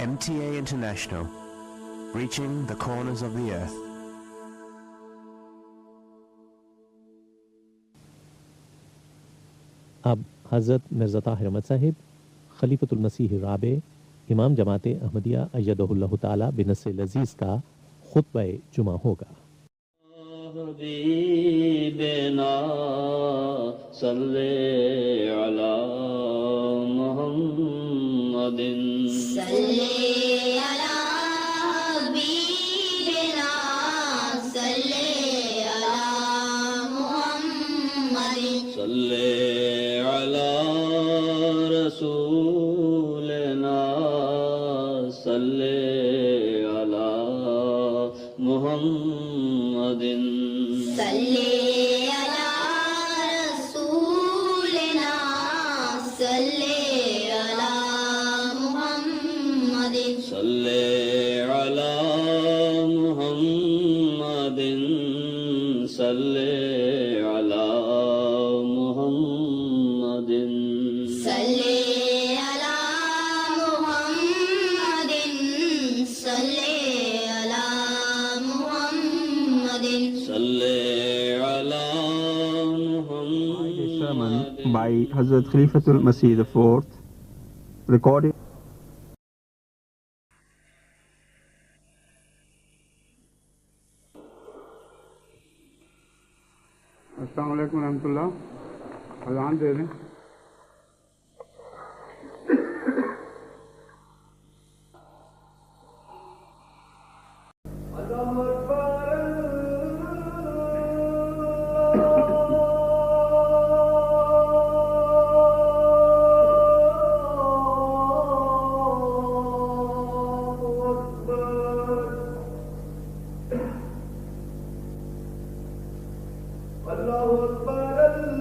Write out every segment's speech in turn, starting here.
MTA International, reaching the corners of the earth. اب حضرت مرزا طاہر احمد صاحب خلیفۃ المسیح الرابع امام جماعت احمدیہ ایدہ اللہ تعالی بنصر العزیز کا خطبہ جمعہ ہوگا۔ حبیبنا صلی علی محمد صلی علی حبیبنا صلی علی محمد صلی علی رسولنا صلی علی محمد صلی علی رسولنا صلی علی محمد صلی علی محمد صلی علی محمد صلی علی محمد صلی علی محمد صلی علی محمد. Sermon by Hazrat Khalifatul Masih IV, recorded. السلام علیکم ورحمۃ اللہ. اذان دے دیں. اللہ اکبر اللہ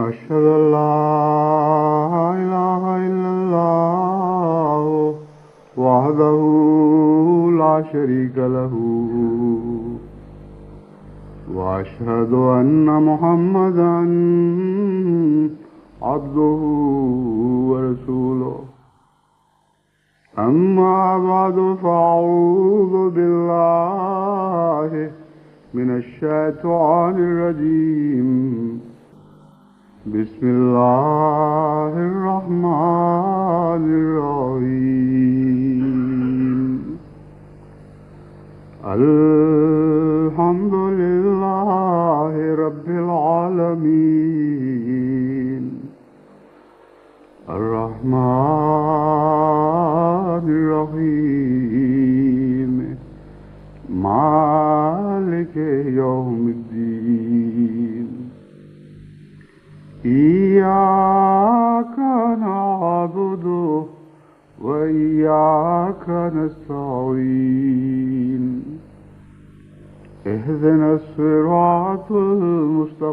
وأشهد أن لا إله إلا الله وحده لا شريك له وأشهد أن محمدا عبده ورسوله أما بعد فأعوذ بالله من الشيطان الرجيم بسم الله الرحمن الرحيم الحمد لله رب العالمين الرحمن الرحيم مالك يوم الدين إياك نعبد وإياك نستعين اهدنا الصراط المستقيم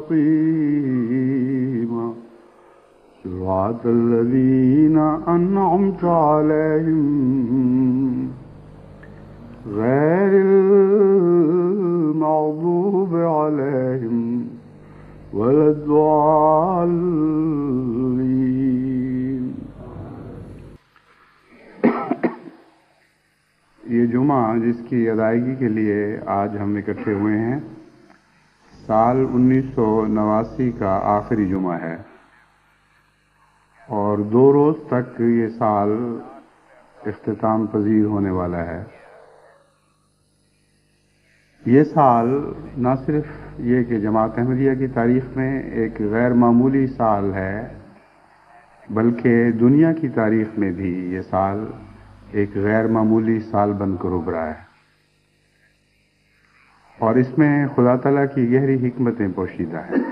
صراط الذين أنعمت عليهم غير المغضوب عليهم ولا الضالين. یہ جمعہ جس کی ادائیگی کے لیے آج ہم اکٹھے ہوئے ہیں سال 1989 کا آخری جمعہ ہے اور 2 روز تک یہ سال اختتام پذیر ہونے والا ہے. یہ سال نہ صرف یہ کہ جماعت احمدیہ کی تاریخ میں ایک غیر معمولی سال ہے بلکہ دنیا کی تاریخ میں بھی یہ سال ایک غیر معمولی سال بن کر ابھرا ہے اور اس میں خدا تعالیٰ کی گہری حکمتیں پوشیدہ ہیں.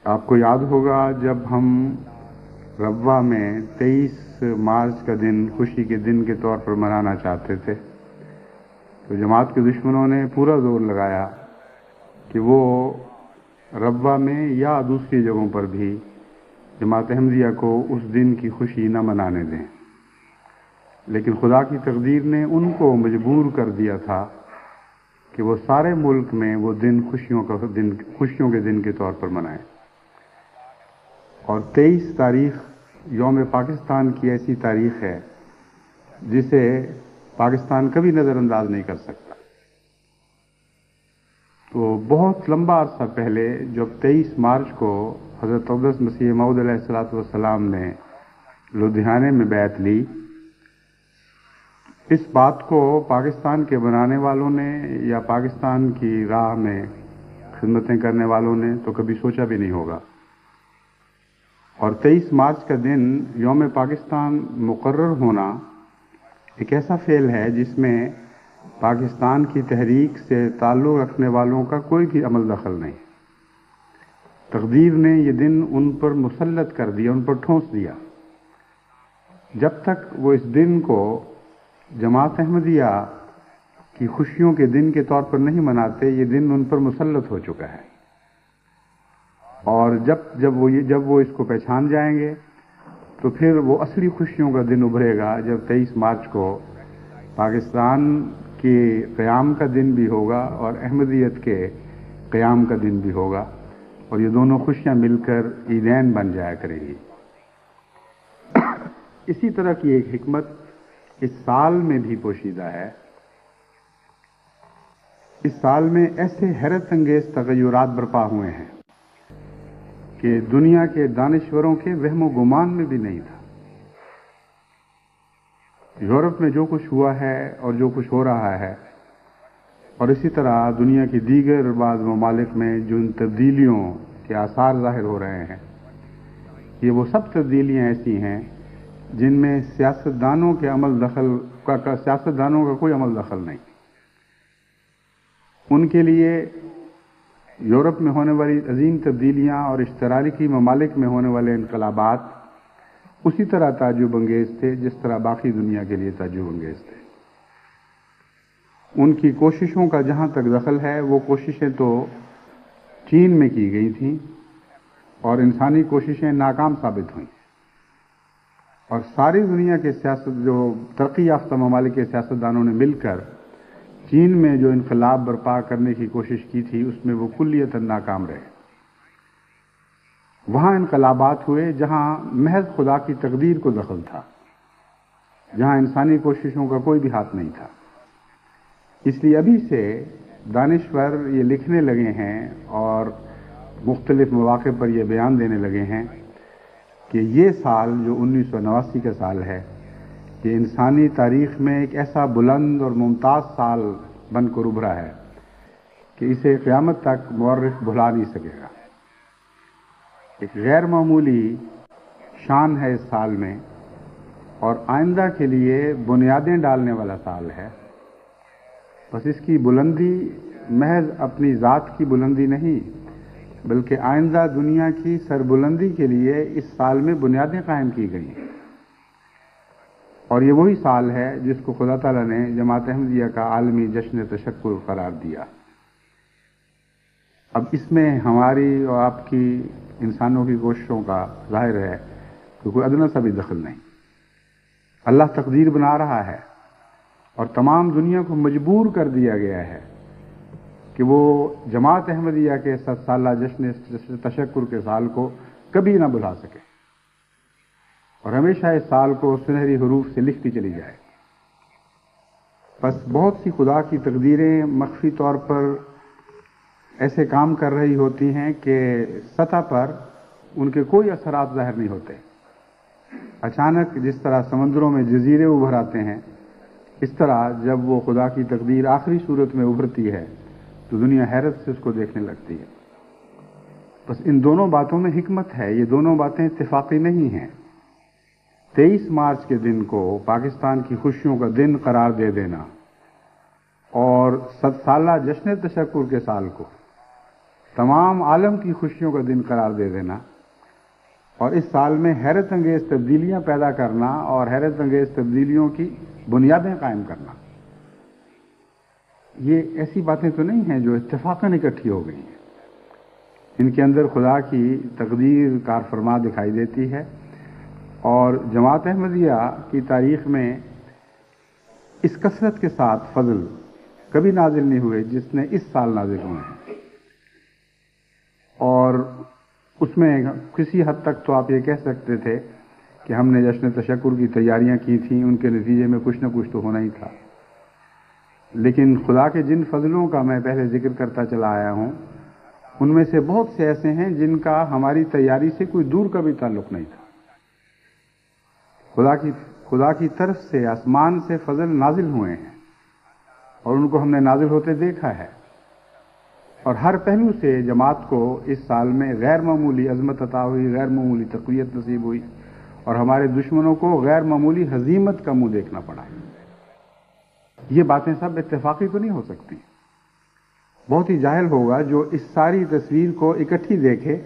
آپ کو یاد ہوگا جب ہم ربوہ میں 23 مارچ کا دن خوشی کے دن کے طور پر منانا چاہتے تھے تو جماعت کے دشمنوں نے پورا زور لگایا کہ وہ ربوہ میں یا دوسری جگہوں پر بھی جماعت احمدیہ کو اس دن کی خوشی نہ منانے دیں، لیکن خدا کی تقدیر نے ان کو مجبور کر دیا تھا کہ وہ سارے ملک میں وہ دن خوشیوں کے دن کے طور پر منائیں. اور 23 تاریخ یوم پاکستان کی ایسی تاریخ ہے جسے پاکستان کبھی نظر انداز نہیں کر سکتا. تو بہت لمبا عرصہ پہلے جب 23 مارچ کو حضرت اقدس مسیح موعود علیہ السلام نے لدھیانے میں بیعت لی، اس بات کو پاکستان کے بنانے والوں نے یا پاکستان کی راہ میں خدمتیں کرنے والوں نے تو کبھی سوچا بھی نہیں ہوگا. اور 23 مارچ کا دن یوم پاکستان مقرر ہونا ایک ایسا فعل ہے جس میں پاکستان کی تحریک سے تعلق رکھنے والوں کا کوئی بھی عمل دخل نہیں. تقدیر نے یہ دن ان پر مسلط کر دیا، ان پر ٹھونس دیا. جب تک وہ اس دن کو جماعت احمدیہ کی خوشیوں کے دن کے طور پر نہیں مناتے، یہ دن ان پر مسلط ہو چکا ہے. اور جب وہ اس کو پہچان جائیں گے تو پھر وہ اصلی خوشیوں کا دن ابھرے گا جب 23 مارچ کو پاکستان کے قیام کا دن بھی ہوگا اور احمدیت کے قیام کا دن بھی ہوگا اور یہ دونوں خوشیاں مل کر عیدین بن جایا کریں گی. اسی طرح کی ایک حکمت اس سال میں بھی پوشیدہ ہے. اس سال میں ایسے حیرت انگیز تغیرات برپا ہوئے ہیں کہ دنیا کے دانشوروں کے وہم و گمان میں بھی نہیں تھا. یورپ میں جو کچھ ہوا ہے اور جو کچھ ہو رہا ہے اور اسی طرح دنیا کی دیگر بعض ممالک میں جن تبدیلیوں کے آثار ظاہر ہو رہے ہیں، یہ وہ سب تبدیلیاں ایسی ہیں جن میں سیاستدانوں کا کوئی عمل دخل نہیں. ان کے لیے یورپ میں ہونے والی عظیم تبدیلیاں اور اشتراکی ممالک میں ہونے والے انقلابات اسی طرح تعجب انگیز تھے جس طرح باقی دنیا کے لیے تعجب انگیز تھے. ان کی کوششوں کا جہاں تک دخل ہے وہ کوششیں تو چین میں کی گئی تھیں اور انسانی کوششیں ناکام ثابت ہوئیں، اور ساری دنیا کے جو ترقی یافتہ ممالک کے سیاستدانوں نے مل کر چین میں جو انقلاب برپا کرنے کی کوشش کی تھی اس میں وہ کلیتاً ناکام رہے۔ وہاں انقلابات ہوئے جہاں محض خدا کی تقدیر کو دخل تھا، جہاں انسانی کوششوں کا کوئی بھی ہاتھ نہیں تھا۔ اس لیے ابھی سے دانشور یہ لکھنے لگے ہیں اور مختلف مواقع پر یہ بیان دینے لگے ہیں کہ یہ سال جو 1989 کا سال ہے، یہ انسانی تاریخ میں ایک ایسا بلند اور ممتاز سال بن کر ابھرا ہے کہ اسے قیامت تک مورخ بھلا نہیں سکے گا۔ ایک غیر معمولی شان ہے اس سال میں، اور آئندہ کے لیے بنیادیں ڈالنے والا سال ہے۔ بس اس کی بلندی محض اپنی ذات کی بلندی نہیں، بلکہ آئندہ دنیا کی سربلندی کے لیے اس سال میں بنیادیں قائم کی گئی ہیں۔ اور یہ وہی سال ہے جس کو خدا تعالیٰ نے جماعت احمدیہ کا عالمی جشن تشکر قرار دیا۔ اب اس میں ہماری اور آپ کی انسانوں کی کوششوں کا ظاہر ہے کہ کوئی ادنیٰ سا بھی دخل نہیں۔ اللہ تقدیر بنا رہا ہے اور تمام دنیا کو مجبور کر دیا گیا ہے کہ وہ جماعت احمدیہ کے 7 سالہ جشن تشکر کے سال کو کبھی نہ بھلا سکے، اور ہمیشہ اس سال کو سنہری حروف سے لکھتی چلی جائے۔ بس بہت سی خدا کی تقدیریں مخفی طور پر ایسے کام کر رہی ہوتی ہیں کہ سطح پر ان کے کوئی اثرات ظاہر نہیں ہوتے۔ اچانک جس طرح سمندروں میں جزیرے ابھر آتے ہیں، اس طرح جب وہ خدا کی تقدیر آخری صورت میں ابھرتی ہے تو دنیا حیرت سے اس کو دیکھنے لگتی ہے۔ بس ان دونوں باتوں میں حکمت ہے، یہ دونوں باتیں اتفاقی نہیں ہیں۔ 23 مارچ کے دن کو پاکستان کی خوشیوں کا دن قرار دے دینا اور 7 سالہ جشن تشکر کے سال کو تمام عالم کی خوشیوں کا دن قرار دے دینا، اور اس سال میں حیرت انگیز تبدیلیاں پیدا کرنا اور حیرت انگیز تبدیلیوں کی بنیادیں قائم کرنا، یہ ایسی باتیں تو نہیں ہیں جو اتفاقاً اکٹھی ہو گئی ہیں۔ ان کے اندر خدا کی تقدیر کار فرما دکھائی دیتی ہے، اور جماعت احمدیہ کی تاریخ میں اس کثرت کے ساتھ فضل کبھی نازل نہیں ہوئے جس نے اس سال نازل ہوئے ہیں۔ اور اس میں کسی حد تک تو آپ یہ کہہ سکتے تھے کہ ہم نے جشن تشکر کی تیاریاں کی تھیں، ان کے نتیجے میں کچھ نہ کچھ تو ہونا ہی تھا، لیکن خدا کے جن فضلوں کا میں پہلے ذکر کرتا چلا آیا ہوں ان میں سے بہت سے ایسے ہیں جن کا ہماری تیاری سے کوئی دور کا بھی تعلق نہیں تھا۔ خدا کی طرف سے آسمان سے فضل نازل ہوئے ہیں اور ان کو ہم نے نازل ہوتے دیکھا ہے، اور ہر پہلو سے جماعت کو اس سال میں غیر معمولی عظمت عطا ہوئی، غیر معمولی تقویت نصیب ہوئی، اور ہمارے دشمنوں کو غیر معمولی ہزیمت کا منہ دیکھنا پڑا۔ یہ باتیں سب اتفاقی تو نہیں ہو سکتی۔ بہت ہی جاہل ہوگا جو اس ساری تصویر کو اکٹھی دیکھے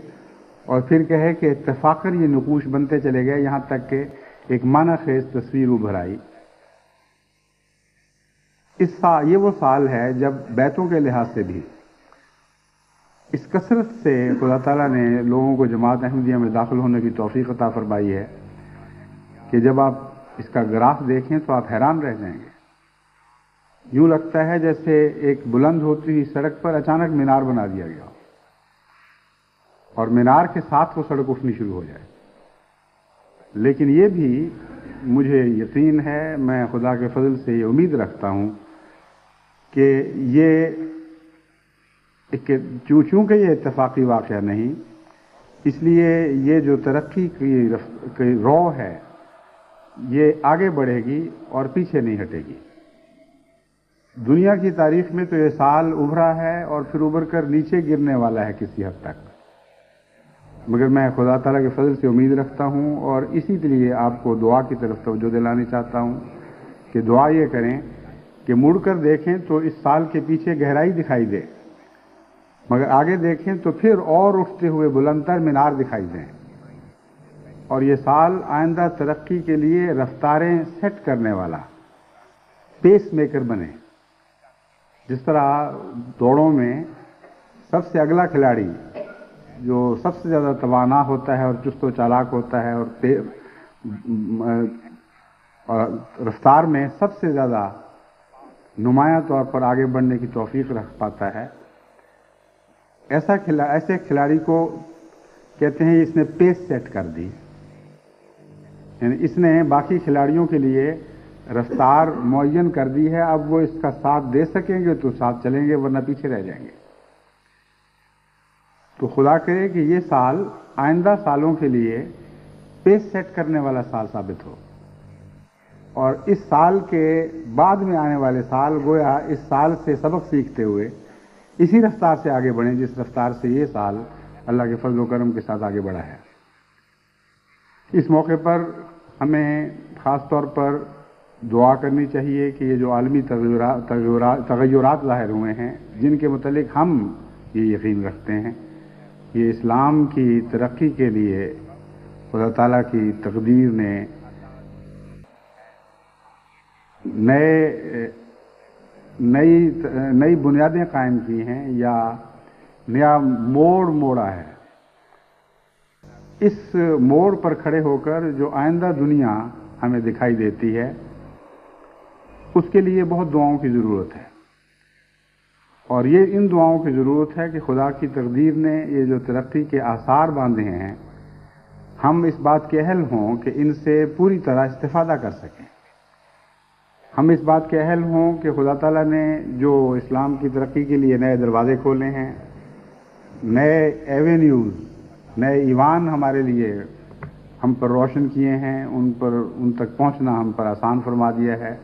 اور پھر کہے کہ اتفاقاً یہ نقوش بنتے چلے گئے یہاں تک کہ ایک معنی خیز تصویر ابھر آئی۔ یہ وہ سال ہے جب بیتوں کے لحاظ سے بھی اس کثرت سے خدا تعالیٰ نے لوگوں کو جماعت احمدیہ میں داخل ہونے کی توفیق عطا فرمائی ہے کہ جب آپ اس کا گراف دیکھیں تو آپ حیران رہ جائیں گے۔ یوں لگتا ہے جیسے ایک بلند ہوتی ہوئی سڑک پر اچانک مینار بنا دیا گیا اور مینار کے ساتھ وہ سڑک اٹھنی شروع ہو جائے۔ لیکن یہ بھی مجھے یقین ہے، میں خدا کے فضل سے یہ امید رکھتا ہوں کہ چونکہ یہ اتفاقی واقعہ نہیں، اس لیے یہ جو ترقی کی رو ہے یہ آگے بڑھے گی اور پیچھے نہیں ہٹے گی۔ دنیا کی تاریخ میں تو یہ سال ابھرا ہے اور پھر ابھر کر نیچے گرنے والا ہے کسی حد تک، مگر میں خدا تعالیٰ کے فضل سے امید رکھتا ہوں، اور اسی لیے آپ کو دعا کی طرف توجہ دلانی چاہتا ہوں کہ دعا یہ کریں کہ مڑ کر دیکھیں تو اس سال کے پیچھے گہرائی دکھائی دے، مگر آگے دیکھیں تو پھر اور اٹھتے ہوئے بلندتر مینار دکھائی دیں، اور یہ سال آئندہ ترقی کے لیے رفتاریں سیٹ کرنے والا پیس میکر بنے۔ جس طرح دوڑوں میں سب سے اگلا کھلاڑی جو سب سے زیادہ توانا ہوتا ہے اور چست و چالاک ہوتا ہے اور رفتار میں سب سے زیادہ نمایاں طور پر آگے بڑھنے کی توفیق رکھ پاتا ہے، ایسے کھلاڑی کو کہتے ہیں اس نے پیس سیٹ کر دی، یعنی اس نے باقی کھلاڑیوں کے لیے رفتار معین کر دی ہے، اب وہ اس کا ساتھ دے سکیں گے تو ساتھ چلیں گے ورنہ پیچھے رہ جائیں گے۔ تو خدا کرے کہ یہ سال آئندہ سالوں کے لیے پیس سیٹ کرنے والا سال ثابت ہو، اور اس سال کے بعد میں آنے والے سال گویا اس سال سے سبق سیکھتے ہوئے اسی رفتار سے آگے بڑھیں جس رفتار سے یہ سال اللہ کے فضل و کرم کے ساتھ آگے بڑھا ہے۔ اس موقع پر ہمیں خاص طور پر دعا کرنی چاہیے کہ یہ جو عالمی تغیرات ظاہر ہوئے ہیں، جن کے متعلق ہم یہ یقین رکھتے ہیں، یہ اسلام کی ترقی کے لیے خدا تعالیٰ کی تقدیر نے نئی بنیادیں قائم کی ہیں یا نیا موڑا ہے۔ اس موڑ پر کھڑے ہو کر جو آئندہ دنیا ہمیں دکھائی دیتی ہے، اس کے لیے بہت دعاؤں کی ضرورت ہے، اور یہ ان دعاؤں کی ضرورت ہے کہ خدا کی تقدیر نے یہ جو ترقی کے آثار باندھے ہیں، ہم اس بات کے اہل ہوں کہ ان سے پوری طرح استفادہ کر سکیں، ہم اس بات کے اہل ہوں کہ خدا تعالیٰ نے جو اسلام کی ترقی کے لیے نئے دروازے کھولے ہیں، نئے ایوینیوز، نئے ایوان ہمارے لیے ہم پر روشن کیے ہیں، ان تک پہنچنا ہم پر آسان فرما دیا ہے،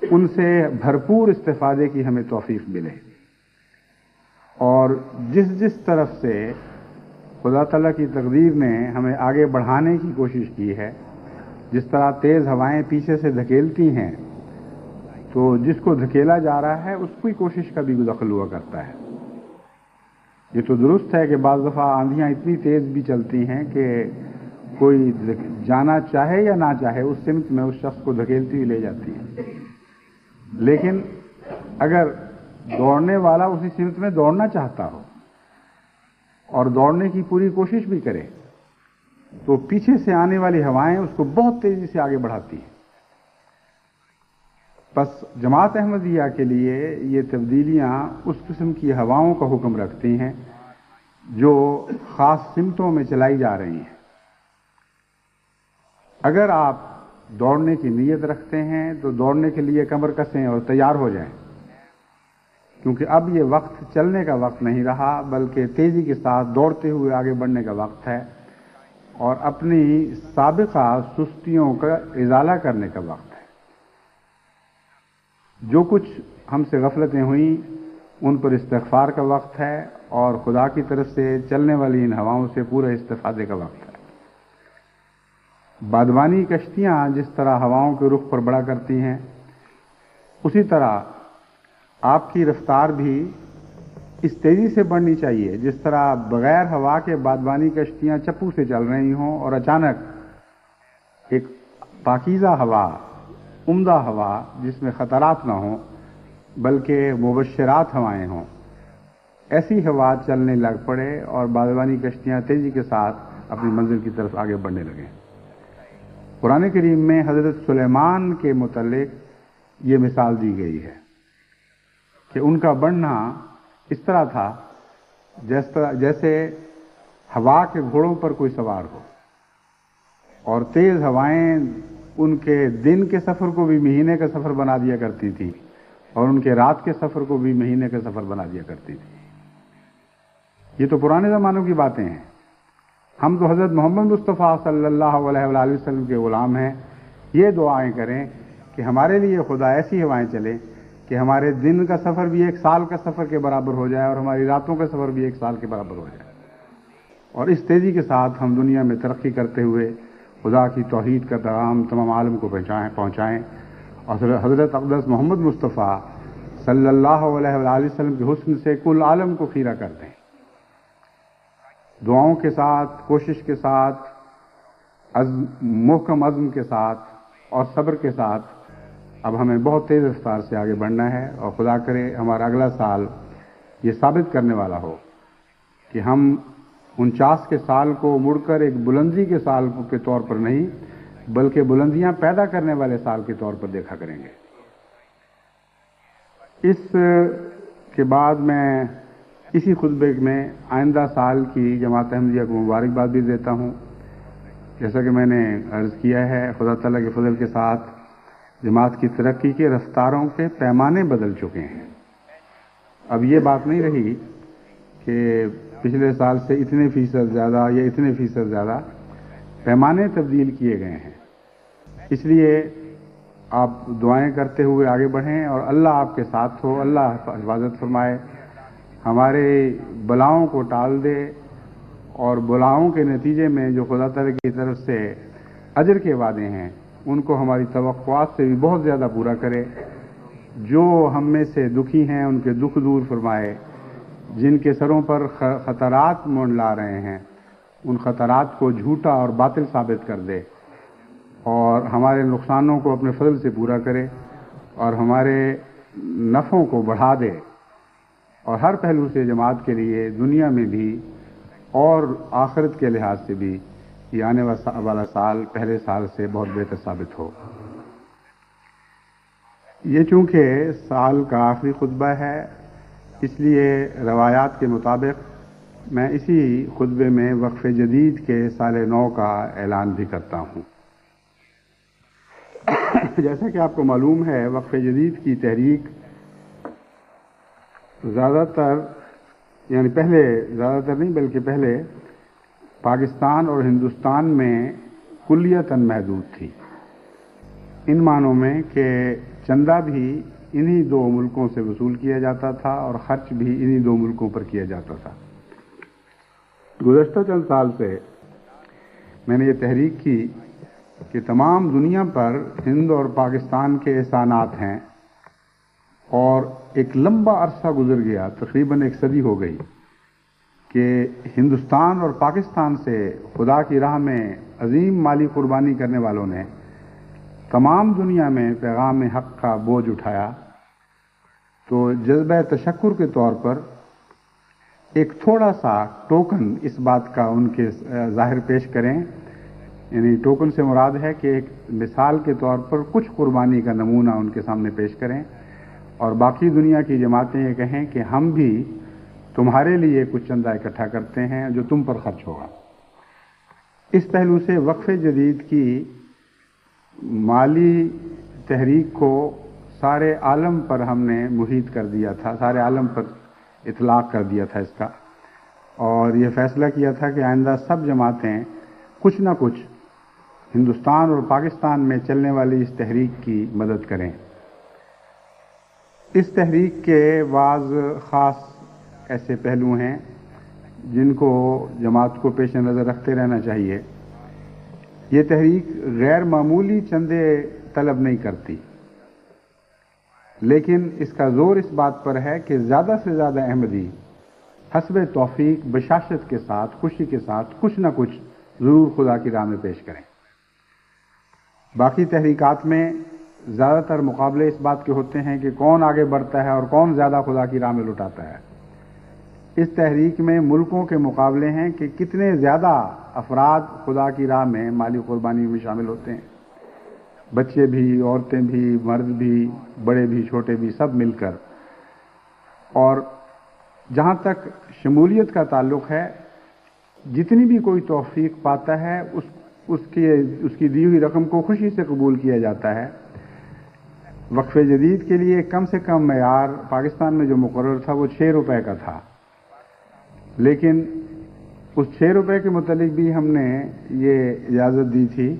ان سے بھرپور استفادے کی ہمیں توفیق ملے، اور جس طرف سے خدا تعالیٰ کی تقدیر نے ہمیں آگے بڑھانے کی کوشش کی ہے، جس طرح تیز ہوائیں پیچھے سے دھکیلتی ہیں تو جس کو دھکیلا جا رہا ہے اس کی کوشش کا بھی دخل ہوا کرتا ہے۔ یہ تو درست ہے کہ بعض دفعہ آندھیاں اتنی تیز بھی چلتی ہیں کہ کوئی جانا چاہے یا نہ چاہے اس سمت میں اس شخص کو دھکیلتی ہوئی لے جاتی ہیں، لیکن اگر دوڑنے والا اسی سمت میں دوڑنا چاہتا ہو اور دوڑنے کی پوری کوشش بھی کرے تو پیچھے سے آنے والی ہوائیں اس کو بہت تیزی سے آگے بڑھاتی ہیں۔ بس جماعت احمدیہ کے لیے یہ تبدیلیاں اس قسم کی ہواؤں کا حکم رکھتی ہیں جو خاص سمتوں میں چلائی جا رہی ہیں۔ اگر آپ دوڑنے کی نیت رکھتے ہیں تو دوڑنے کے لیے کمر کسیں اور تیار ہو جائیں، کیونکہ اب یہ وقت چلنے کا وقت نہیں رہا بلکہ تیزی کے ساتھ دوڑتے ہوئے آگے بڑھنے کا وقت ہے، اور اپنی سابقہ سستیوں کا ازالہ کرنے کا وقت ہے۔ جو کچھ ہم سے غفلتیں ہوئیں ان پر استغفار کا وقت ہے، اور خدا کی طرف سے چلنے والی ان ہواؤں سے پورے استفادے کا وقت ہے۔ بادبانی کشتیاں جس طرح ہواؤں کے رخ پر بڑھا کرتی ہیں، اسی طرح آپ کی رفتار بھی اس تیزی سے بڑھنی چاہیے جس طرح بغیر ہوا کے بادبانی کشتیاں چپو سے چل رہی ہوں اور اچانک ایک پاکیزہ ہوا، عمدہ ہوا جس میں خطرات نہ ہوں بلکہ مبشرات ہوائیں ہوں، ایسی ہوا چلنے لگ پڑے اور بادبانی کشتیاں تیزی کے ساتھ اپنی منزل کی طرف آگے بڑھنے لگیں۔ قرآن کریم میں حضرت سلیمان کے متعلق یہ مثال دی گئی ہے کہ ان کا بڑھنا اس طرح تھا جیسے ہوا کے گھوڑوں پر کوئی سوار ہو، اور تیز ہوائیں ان کے دن کے سفر کو بھی مہینے کا سفر بنا دیا کرتی تھی اور ان کے رات کے سفر کو بھی مہینے کا سفر بنا دیا کرتی تھی۔ یہ تو پرانے زمانوں کی باتیں ہیں، ہم تو حضرت محمد مصطفیٰ صلی اللہ علیہ وآلہ وسلم کے غلام ہیں۔ یہ دعائیں کریں کہ ہمارے لیے خدا ایسی ہوائیں چلے کہ ہمارے دن کا سفر بھی ایک سال کا سفر کے برابر ہو جائے اور ہماری راتوں کا سفر بھی ایک سال کے برابر ہو جائے، اور اس تیزی کے ساتھ ہم دنیا میں ترقی کرتے ہوئے خدا کی توحید کا پیغام تمام عالم کو پہنچائیں، اور حضرت اقدس محمد مصطفیٰ صلی اللہ علیہ وآلہ وسلم کے حسن سے کل عالم کو خیرہ کر دیں۔ دعاؤں کے ساتھ، کوشش کے ساتھ، محکم عزم کے ساتھ اور صبر کے ساتھ اب ہمیں بہت تیز رفتار سے آگے بڑھنا ہے، اور خدا کرے ہمارا اگلا سال یہ ثابت کرنے والا ہو کہ ہم 49 کے سال کو مڑ کر ایک بلندی کے سال کے طور پر نہیں بلکہ بلندیاں پیدا کرنے والے سال کے طور پر دیکھا کریں گے۔ اس کے بعد میں اسی خطبے میں آئندہ سال کی جماعت احمدیہ کو مبارکباد بھی دیتا ہوں۔ جیسا کہ میں نے عرض کیا ہے، خدا تعالیٰ کے فضل کے ساتھ جماعت کی ترقی کے رفتاروں کے پیمانے بدل چکے ہیں۔ اب یہ بات نہیں رہی کہ پچھلے سال سے اتنے فیصد زیادہ یا اتنے فیصد زیادہ، پیمانے تبدیل کیے گئے ہیں۔ اس لیے آپ دعائیں کرتے ہوئے آگے بڑھیں اور اللہ آپ کے ساتھ ہو، اللہ حفاظت فرمائے، ہمارے بلاؤں کو ٹال دے اور بلاؤں کے نتیجے میں جو خدا تعالیٰ کی طرف سے اجر کے وعدے ہیں ان کو ہماری توقعات سے بھی بہت زیادہ پورا کرے۔ جو ہم میں سے دکھی ہیں ان کے دکھ دور فرمائے، جن کے سروں پر خطرات منڈلا رہے ہیں ان خطرات کو جھوٹا اور باطل ثابت کر دے اور ہمارے نقصانوں کو اپنے فضل سے پورا کرے اور ہمارے نفعوں کو بڑھا دے، اور ہر پہلو سے جماعت کے لیے دنیا میں بھی اور آخرت کے لحاظ سے بھی یہ آنے والا سال پہلے سال سے بہت بہتر ثابت ہو۔ یہ چونکہ سال کا آخری خطبہ ہے، اس لیے روایات کے مطابق میں اسی خطبے میں وقف جدید کے سال نو کا اعلان بھی کرتا ہوں۔ جیسا کہ آپ کو معلوم ہے، وقف جدید کی تحریک زیادہ تر نہیں بلکہ پہلے پاکستان اور ہندوستان میں کلیتاً محدود تھی، ان معنوں میں کہ چندہ بھی انہی دو ملکوں سے وصول کیا جاتا تھا اور خرچ بھی انہی دو ملکوں پر کیا جاتا تھا۔ گزشتہ چند سال سے میں نے یہ تحریک کی کہ تمام دنیا پر ہند اور پاکستان کے احسانات ہیں، اور ایک لمبا عرصہ گزر گیا، تقریباً 1 صدی ہو گئی کہ ہندوستان اور پاکستان سے خدا کی راہ میں عظیم مالی قربانی کرنے والوں نے تمام دنیا میں پیغام حق کا بوجھ اٹھایا۔ تو جذبہ تشکر کے طور پر ایک تھوڑا سا ٹوکن اس بات کا ان کے ظاہر پیش کریں، یعنی ٹوکن سے مراد ہے کہ ایک مثال کے طور پر کچھ قربانی کا نمونہ ان کے سامنے پیش کریں، اور باقی دنیا کی جماعتیں یہ کہیں کہ ہم بھی تمہارے لیے کچھ چندہ اکٹھا کرتے ہیں جو تم پر خرچ ہوگا۔ اس پہلو سے وقف جدید کی مالی تحریک کو سارے عالم پر ہم نے محیط کر دیا تھا، سارے عالم پر اطلاق کر دیا تھا اس کا، اور یہ فیصلہ کیا تھا کہ آئندہ سب جماعتیں کچھ نہ کچھ ہندوستان اور پاکستان میں چلنے والی اس تحریک کی مدد کریں۔ اس تحریک کے بعض خاص ایسے پہلو ہیں جن کو جماعت کو پیش نظر رکھتے رہنا چاہیے۔ یہ تحریک غیر معمولی چندے طلب نہیں کرتی، لیکن اس کا زور اس بات پر ہے کہ زیادہ سے زیادہ احمدی حسب توفیق بشاشت کے ساتھ، خوشی کے ساتھ کچھ نہ کچھ ضرور خدا کی راہ میں پیش کریں۔ باقی تحریکات میں زیادہ تر مقابلے اس بات کے ہوتے ہیں کہ کون آگے بڑھتا ہے اور کون زیادہ خدا کی راہ میں لٹاتا ہے۔ اس تحریک میں ملکوں کے مقابلے ہیں کہ کتنے زیادہ افراد خدا کی راہ میں مالی قربانی میں شامل ہوتے ہیں، بچے بھی، عورتیں بھی، مرد بھی، بڑے بھی، چھوٹے بھی، سب مل کر۔ اور جہاں تک شمولیت کا تعلق ہے، جتنی بھی کوئی توفیق پاتا ہے اس کی دی ہوئی رقم کو خوشی سے قبول کیا جاتا ہے۔ وقف جدید کے لیے کم سے کم معیار پاکستان میں جو مقرر تھا وہ 6 روپے کا تھا، لیکن اس 6 روپے کے متعلق بھی ہم نے یہ اجازت دی تھی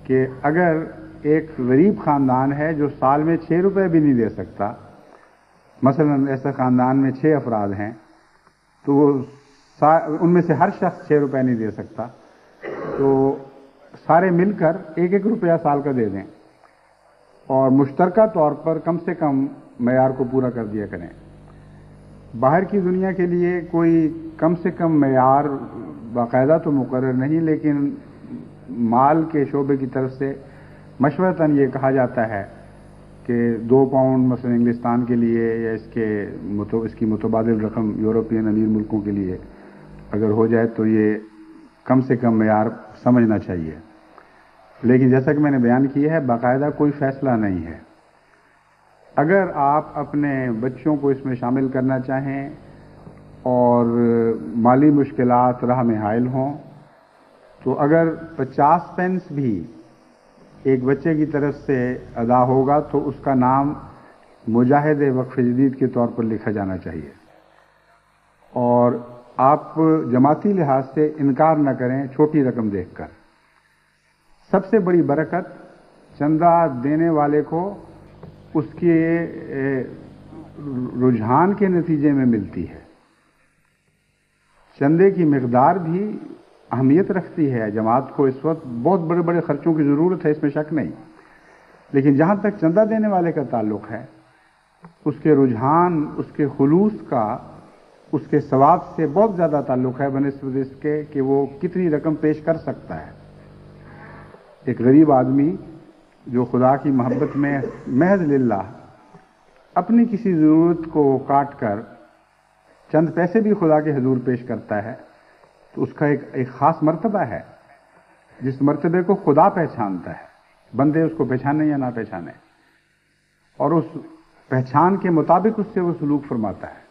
کہ اگر ایک غریب خاندان ہے جو سال میں 6 روپے بھی نہیں دے سکتا، مثلا ایسے خاندان میں 6 افراد ہیں تو وہ ان میں سے ہر شخص 6 روپے نہیں دے سکتا، تو سارے مل کر 1-1 روپیہ سال کا دے دیں اور مشترکہ طور پر کم سے کم معیار کو پورا کر دیا کریں۔ باہر کی دنیا کے لیے کوئی کم سے کم معیار باقاعدہ تو مقرر نہیں، لیکن مال کے شعبے کی طرف سے مشورتاً یہ کہا جاتا ہے کہ 2 پاؤنڈ مثلا انگلستان کے لیے یا اس کی متبادل رقم یورپین امیر ملکوں کے لیے اگر ہو جائے تو یہ کم سے کم معیار سمجھنا چاہیے. لیکن جیسا کہ میں نے بیان کیا ہے باقاعدہ کوئی فیصلہ نہیں ہے. اگر آپ اپنے بچوں کو اس میں شامل کرنا چاہیں اور مالی مشکلات راہ میں حائل ہوں تو اگر 50 پینس بھی ایک بچے کی طرف سے ادا ہوگا تو اس کا نام مجاہد وقف جدید کے طور پر لکھا جانا چاہیے. اور آپ جماعتی لحاظ سے انکار نہ کریں چھوٹی رقم دیکھ کر. سب سے بڑی برکت چندہ دینے والے کو اس کے رجحان کے نتیجے میں ملتی ہے. چندے کی مقدار بھی اہمیت رکھتی ہے. جماعت کو اس وقت بہت بڑے بڑے خرچوں کی ضرورت ہے، اس میں شک نہیں، لیکن جہاں تک چندہ دینے والے کا تعلق ہے اس کے رجحان، اس کے خلوص کا، اس کے ثواب سے بہت زیادہ تعلق ہے بنسبت اس کے کہ وہ کتنی رقم پیش کر سکتا ہے. ایک غریب آدمی جو خدا کی محبت میں محض للہ اپنی کسی ضرورت کو کاٹ کر چند پیسے بھی خدا کے حضور پیش کرتا ہے تو اس کا ایک خاص مرتبہ ہے جس مرتبے کو خدا پہچانتا ہے. بندے اس کو پہچانے یا نہ پہچانے، اور اس پہچان کے مطابق اس سے وہ سلوک فرماتا ہے.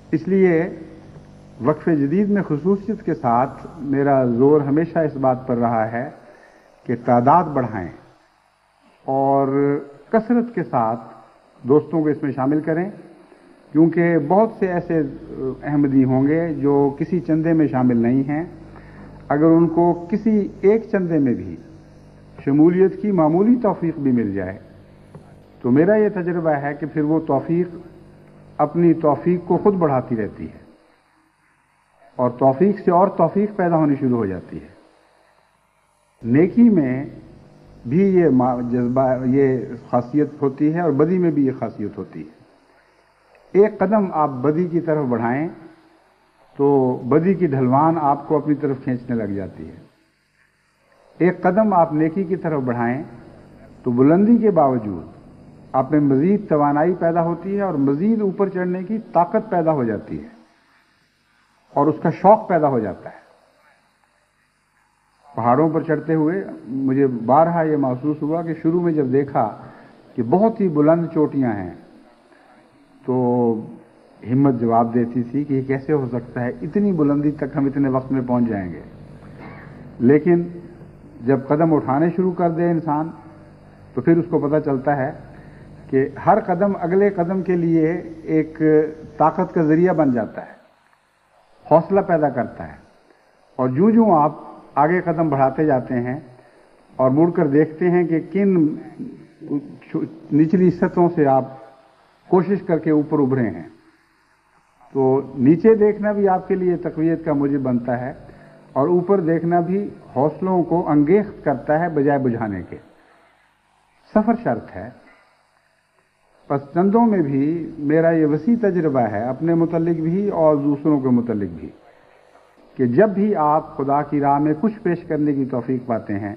اس لیے وقف جدید میں خصوصیت کے ساتھ میرا زور ہمیشہ اس بات پر رہا ہے کہ تعداد بڑھائیں اور کثرت کے ساتھ دوستوں کو اس میں شامل کریں، کیونکہ بہت سے ایسے احمدی ہوں گے جو کسی چندے میں شامل نہیں ہیں. اگر ان کو کسی ایک چندے میں بھی شمولیت کی معمولی توفیق بھی مل جائے تو میرا یہ تجربہ ہے کہ پھر وہ توفیق اپنی توفیق کو خود بڑھاتی رہتی ہے اور توفیق سے اور توفیق پیدا ہونی شروع ہو جاتی ہے. نیکی میں بھی یہ جذبہ، یہ خاصیت ہوتی ہے اور بدی میں بھی یہ خاصیت ہوتی ہے. ایک قدم آپ بدی کی طرف بڑھائیں تو بدی کی ڈھلوان آپ کو اپنی طرف کھینچنے لگ جاتی ہے. ایک قدم آپ نیکی کی طرف بڑھائیں تو بلندی کے باوجود آپ میں مزید توانائی پیدا ہوتی ہے اور مزید اوپر چڑھنے کی طاقت پیدا ہو جاتی ہے اور اس کا شوق پیدا ہو جاتا ہے. پہاڑوں پر چڑھتے ہوئے مجھے بارہا یہ محسوس ہوا کہ شروع میں جب دیکھا کہ بہت ہی بلند چوٹیاں ہیں تو ہمت جواب دیتی تھی کہ یہ کیسے ہو سکتا ہے، اتنی بلندی تک ہم اتنے وقت میں پہنچ جائیں گے. لیکن جب قدم اٹھانے شروع کر دے انسان تو پھر اس کو پتہ چلتا ہے کہ ہر قدم اگلے قدم کے لیے ایک طاقت کا ذریعہ بن جاتا ہے، حوصلہ پیدا کرتا ہے. اور جوں آپ آگے قدم بڑھاتے جاتے ہیں اور مڑ کر دیکھتے ہیں کہ کن نچلی سطحوں سے آپ کوشش کر کے اوپر ابھرے ہیں، تو نیچے دیکھنا بھی آپ کے لیے تقویت کا موجب بنتا ہے اور اوپر دیکھنا بھی حوصلوں کو انگیخت کرتا ہے بجائے بجھانے کے. سفر شرط ہے. پس چندوں میں بھی میرا یہ وسیع تجربہ ہے اپنے متعلق بھی اور دوسروں کے متعلق بھی کہ جب بھی آپ خدا کی راہ میں کچھ پیش کرنے کی توفیق پاتے ہیں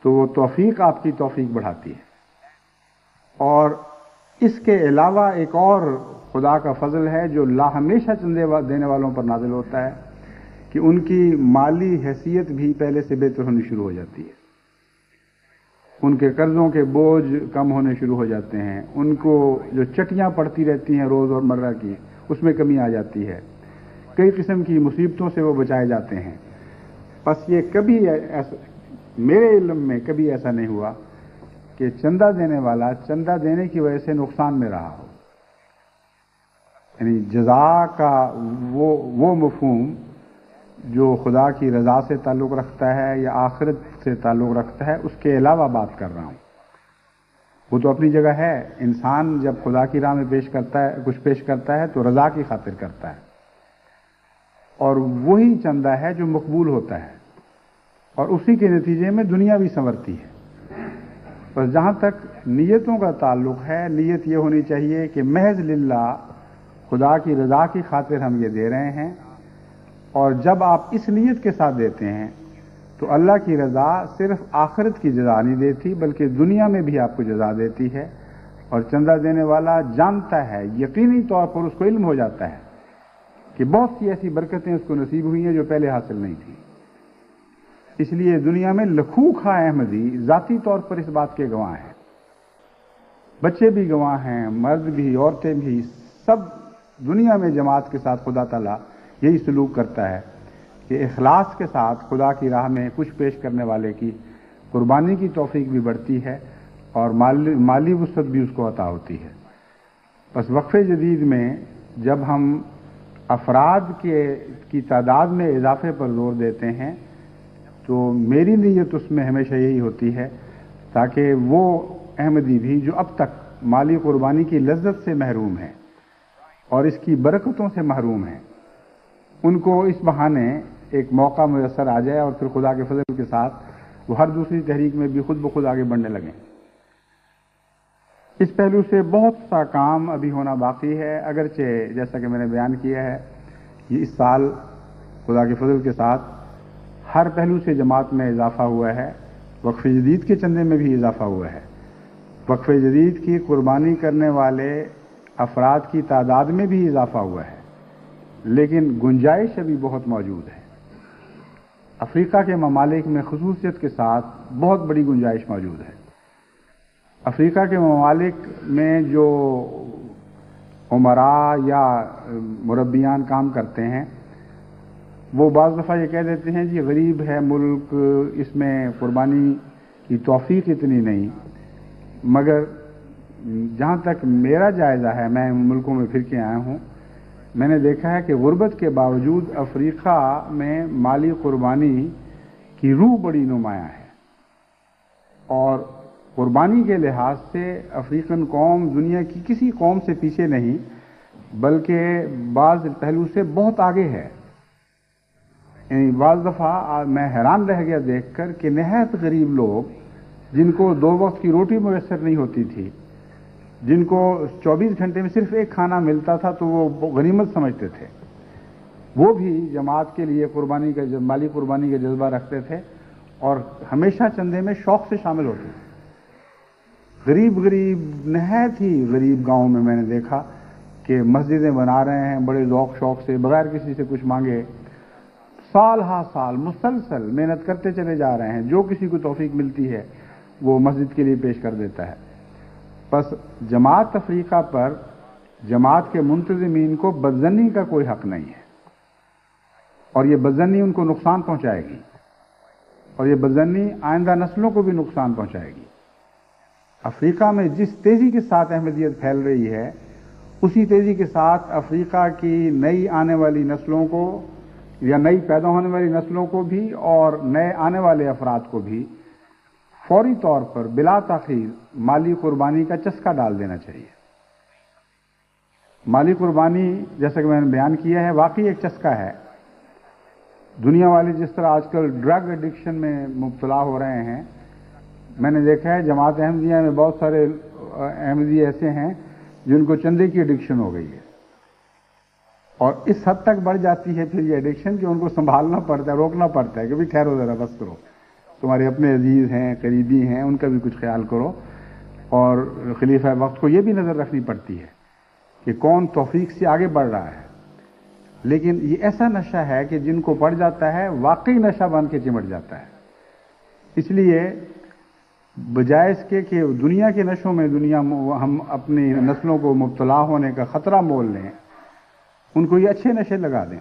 تو وہ توفیق آپ کی توفیق بڑھاتی ہے. اور اس کے علاوہ ایک اور خدا کا فضل ہے جو ہمیشہ چندے دینے والوں پر نازل ہوتا ہے کہ ان کی مالی حیثیت بھی پہلے سے بہتر ہونی شروع ہو جاتی ہے. ان کے قرضوں کے بوجھ کم ہونے شروع ہو جاتے ہیں. ان کو جو چٹیاں پڑتی رہتی ہیں روز اور مرہ کی اس میں کمی آ جاتی ہے. کئی قسم کی مصیبتوں سے وہ بچائے جاتے ہیں. بس یہ کبھی ایسا میرے علم میں کبھی ایسا نہیں ہوا کہ چندہ دینے والا چندہ دینے کی وجہ سے نقصان میں رہا ہو. یعنی جزا کا وہ مفہوم جو خدا کی رضا سے تعلق رکھتا ہے یا آخرت سے تعلق رکھتا ہے اس کے علاوہ بات کر رہا ہوں. وہ تو اپنی جگہ ہے. انسان جب خدا کی راہ میں کچھ پیش کرتا ہے تو رضا کی خاطر کرتا ہے اور وہی چندہ ہے جو مقبول ہوتا ہے اور اسی کے نتیجے میں دنیا بھی سنورتی ہے. بس جہاں تک نیتوں کا تعلق ہے نیت یہ ہونی چاہیے کہ محض للہ خدا کی رضا کی خاطر ہم یہ دے رہے ہیں. اور جب آپ اس نیت کے ساتھ دیتے ہیں تو اللہ کی رضا صرف آخرت کی جزا نہیں دیتی بلکہ دنیا میں بھی آپ کو جزا دیتی ہے، اور چندہ دینے والا جانتا ہے، یقینی طور پر اس کو علم ہو جاتا ہے کہ بہت سی ایسی برکتیں اس کو نصیب ہوئی ہیں جو پہلے حاصل نہیں تھیں۔ اس لیے دنیا میں لکھوں خواہ احمدی ذاتی طور پر اس بات کے گواہ ہیں، بچے بھی گواہ ہیں، مرد بھی، عورتیں بھی، سب دنیا میں جماعت کے ساتھ خدا تعالیٰ یہی سلوک کرتا ہے کہ اخلاص کے ساتھ خدا کی راہ میں کچھ پیش کرنے والے کی قربانی کی توفیق بھی بڑھتی ہے اور مالی وسعت بھی اس کو عطا ہوتی ہے۔ بس وقفے جدید میں جب ہم افراد کی تعداد میں اضافے پر زور دیتے ہیں تو میری نیت اس میں ہمیشہ یہی ہوتی ہے تاکہ وہ احمدی بھی جو اب تک مالی قربانی کی لذت سے محروم ہیں اور اس کی برکتوں سے محروم ہیں، ان کو اس بہانے ایک موقع میسر آ جائے اور پھر خدا کے فضل کے ساتھ وہ ہر دوسری تحریک میں بھی خود بخود آگے بڑھنے لگیں۔ اس پہلو سے بہت سا کام ابھی ہونا باقی ہے، اگرچہ جیسا کہ میں نے بیان کیا ہے یہ اس سال خدا کے فضل کے ساتھ ہر پہلو سے جماعت میں اضافہ ہوا ہے، وقف جدید کے چندے میں بھی اضافہ ہوا ہے، وقف جدید کی قربانی کرنے والے افراد کی تعداد میں بھی اضافہ ہوا ہے، لیکن گنجائش ابھی بہت موجود ہے۔ افریقہ کے ممالک میں خصوصیت کے ساتھ بہت بڑی گنجائش موجود ہے۔ افریقہ کے ممالک میں جو عمراء یا مربیان کام کرتے ہیں وہ بعض دفعہ یہ کہہ دیتے ہیں جی غریب ہے ملک، اس میں قربانی کی توفیق اتنی نہیں، مگر جہاں تک میرا جائزہ ہے، میں ملکوں میں پھر کے آیا ہوں، میں نے دیکھا ہے کہ غربت کے باوجود افریقہ میں مالی قربانی کی روح بڑی نمایاں ہے، اور قربانی کے لحاظ سے افریقن قوم دنیا کی کسی قوم سے پیچھے نہیں بلکہ بعض پہلو سے بہت آگے ہے۔ یعنی بعض دفعہ میں حیران رہ گیا دیکھ کر کہ نہایت غریب لوگ جن کو 2 وقت کی روٹی میسر نہیں ہوتی تھی، جن کو 24 گھنٹے میں صرف ایک کھانا ملتا تھا تو وہ غنیمت سمجھتے تھے، وہ بھی جماعت کے لیے قربانی کا مالی قربانی کا جذبہ رکھتے تھے اور ہمیشہ چندے میں شوق سے شامل ہوتے تھے۔ غریب نہایت ہی غریب گاؤں میں نے دیکھا کہ مسجدیں بنا رہے ہیں بڑے ذوق شوق سے، بغیر کسی سے کچھ مانگے، سال ہا سال مسلسل محنت کرتے چلے جا رہے ہیں، جو کسی کو توفیق ملتی ہے وہ مسجد کے لیے پیش کر دیتا ہے۔ پس جماعت افریقہ پر جماعت کے منتظمین کو بدظنی کا کوئی حق نہیں ہے، اور یہ بدظنی ان کو نقصان پہنچائے گی، اور یہ بدظنی آئندہ نسلوں کو بھی نقصان پہنچائے گی۔ افریقہ میں جس تیزی کے ساتھ احمدیت پھیل رہی ہے اسی تیزی کے ساتھ افریقہ کی نئی آنے والی نسلوں کو یا نئی پیدا ہونے والی نسلوں کو بھی اور نئے آنے والے افراد کو بھی فوری طور پر بلا تاخیر مالی قربانی کا چسکا ڈال دینا چاہیے۔ مالی قربانی جیسا کہ میں نے بیان کیا ہے واقعی ایک چسکا ہے۔ دنیا والے جس طرح آج کل ڈرگ ایڈکشن میں مبتلا ہو رہے ہیں، میں نے دیکھا ہے جماعت احمدیہ میں بہت سارے احمدی ایسے ہیں جن کو چندے کی ایڈکشن ہو گئی ہے، اور اس حد تک بڑھ جاتی ہے پھر یہ ایڈکشن کہ ان کو سنبھالنا پڑتا ہے، روکنا پڑتا ہے کہ بھی ٹھہرو ذرا بس کرو، تمہارے اپنے عزیز ہیں، قریبی ہیں، ان کا بھی کچھ خیال کرو، اور خلیفہ وقت کو یہ بھی نظر رکھنی پڑتی ہے کہ کون توفیق سے آگے بڑھ رہا ہے۔ لیکن یہ ایسا نشہ ہے کہ جن کو پڑ جاتا ہے واقعی نشہ بن کے چمٹ جاتا ہے۔ اس لیے بجائے اس کے کہ دنیا کے نشوں میں ہم اپنی نسلوں کو مبتلا ہونے کا خطرہ مول لیں، ان کو یہ اچھے نشے لگا دیں۔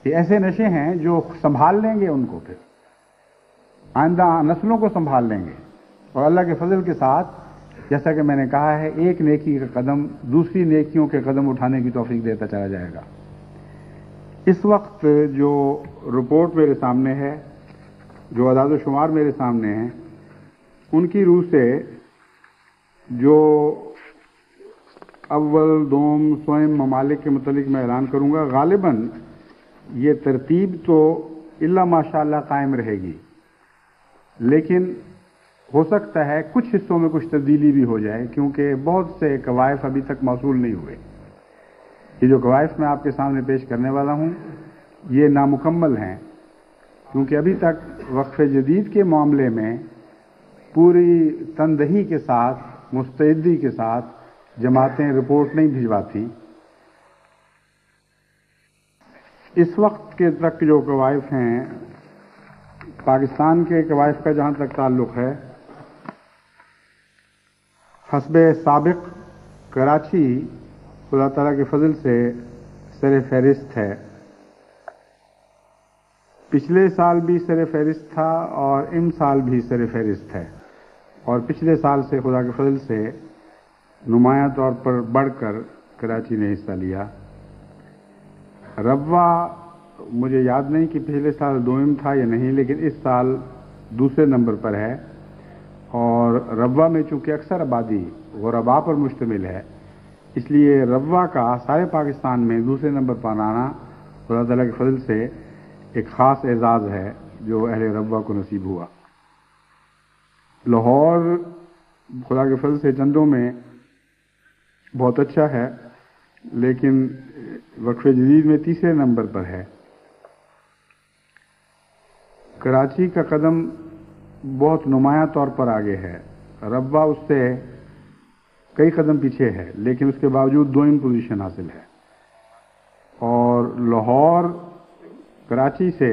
یہ ایسے نشے ہیں جو سنبھال لیں گے ان کو، پھر آئندہ نسلوں کو سنبھال لیں گے، اور اللہ کے فضل کے ساتھ جیسا کہ میں نے کہا ہے ایک نیکی کا قدم دوسری نیکیوں کے قدم اٹھانے کی توفیق دیتا چلا جائے گا۔ اس وقت جو رپورٹ میرے سامنے ہے، جو اعداد و شمار میرے سامنے ہیں، ان کی روح سے جو اول دوم سوئم ممالک کے متعلق میں اعلان کروں گا، غالباً یہ ترتیب تو الا ماشاءاللہ قائم رہے گی، لیکن ہو سکتا ہے کچھ حصوں میں کچھ تبدیلی بھی ہو جائے، کیونکہ بہت سے قوائف ابھی تک موصول نہیں ہوئے۔ یہ جو قوائف میں آپ کے سامنے پیش کرنے والا ہوں یہ نامکمل ہیں، کیونکہ ابھی تک وقف جدید کے معاملے میں پوری تندہی کے ساتھ، مستعدی کے ساتھ جماعتیں رپورٹ نہیں بھجواتی. اس وقت کے تک جو قوائف ہیں، پاکستان کے قوائف کا جہاں تک تعلق ہے، حسب سابق کراچی خدا تعالیٰ کے فضل سے سر فہرست ہے. پچھلے سال بھی سر فہرست تھا اور ان سال بھی سر فہرست ہے، اور پچھلے سال سے خدا کے فضل سے نمایاں طور پر بڑھ کر کراچی نے حصہ لیا. روا مجھے یاد نہیں کہ پچھلے سال دوئم تھا یا نہیں، لیکن اس سال دوسرے نمبر پر ہے. اور روا میں چونکہ اکثر آبادی غربا پر مشتمل ہے، اس لیے روا کا سارے پاکستان میں دوسرے نمبر پر آنا خدا تعالیٰ کے فضل سے ایک خاص اعزاز ہے جو اہل روا کو نصیب ہوا. لاہور خدا کے فضل سے چندوں میں بہت اچھا ہے، لیکن وقف جدید میں تیسرے نمبر پر ہے. کراچی کا قدم بہت نمایاں طور پر آگے ہے. روا اس سے کئی قدم پیچھے ہے، لیکن اس کے باوجود دوئم پوزیشن حاصل ہے. اور لاہور کراچی سے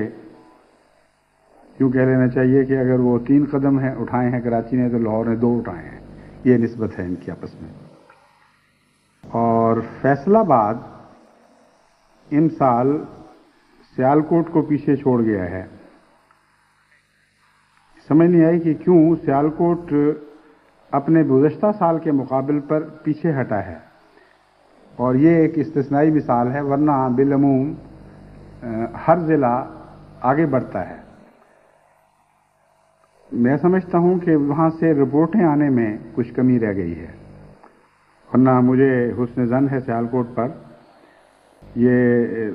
کیوں کہہ لینا چاہیے کہ اگر وہ 3 قدم اٹھائے ہیں کراچی نے، تو لاہور نے 2 اٹھائے ہیں. یہ نسبت ہے ان کی آپس میں. اور فیصل آباد ان سال سیالکوٹ کو پیچھے چھوڑ گیا ہے. سمجھ نہیں آئی کہ کیوں سیالکوٹ اپنے گزشتہ سال کے مقابل پر پیچھے ہٹا ہے، اور یہ ایک استثنائی مثال ہے، ورنہ بالعموم ہر ضلع آگے بڑھتا ہے. میں سمجھتا ہوں کہ وہاں سے رپورٹیں آنے میں کچھ کمی رہ گئی ہے، ورنہ مجھے حسن ظن ہے سیالکوٹ پر. یہ